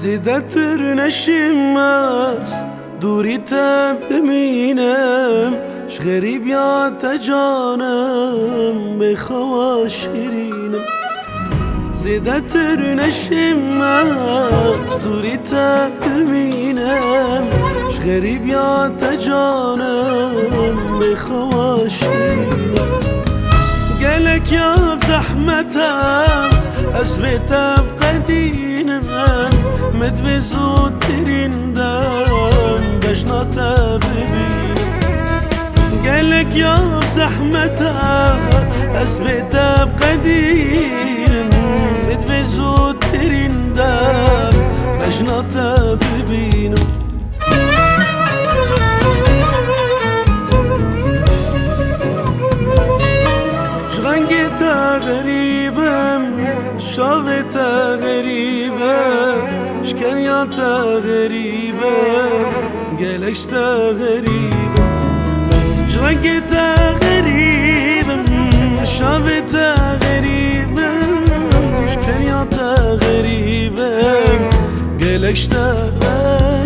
زیدتر نشمس دوری تب ببینم ش غریب یاد جانم بخوا شیرینم زیدتر نشمس دوری تب ببینم ش غریب یاد جانم بخوا شیرینم قالك يا بزحمتها أسبتها بقدينا مدفزو ترندم بجناتها ببينا قالك يا بزحمتها أسبتها بقدينا مدفزو ترندم بجناتها ببينا رنگتا غریبم شاوتا غریبم شکنیاتا غریبم گلشتا غریبم رنگتا غریبم شاوتا غریبم شکنیاتا غریبم گلشتا غریبم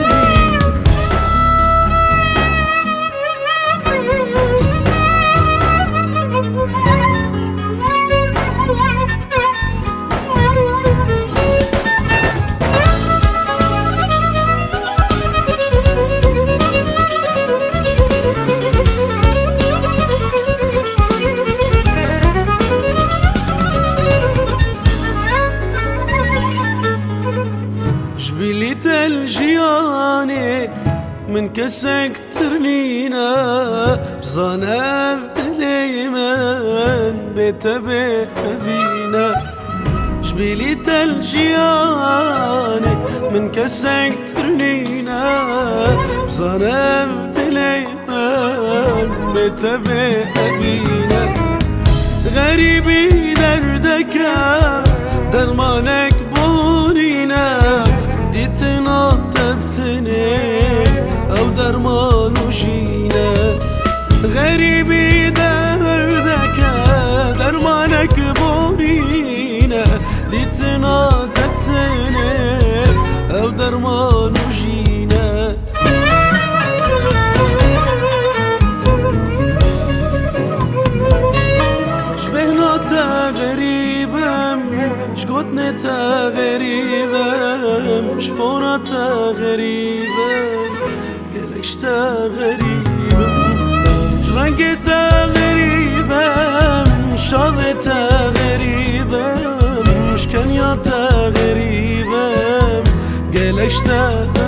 جبليت الجياني من كسك ترنينا بزانا بدليمن بتبه فينا جبليت الجياني من كسك ترنينا بزانا بدليمن بتبه فينا غريبي دردك درمانك بورينا ديتنا تبتني أو درمان وشينا غريبي دردك درمانك بورينا ديتنا تبتني أو درمان وشينا شبهنا تغريبا شقوتنا تغريبا شبورا تغريبا قالكش تغريبا جرنقي تغريبا شاضي تغريبا مش كان يا تغريبا قالكش تغريبا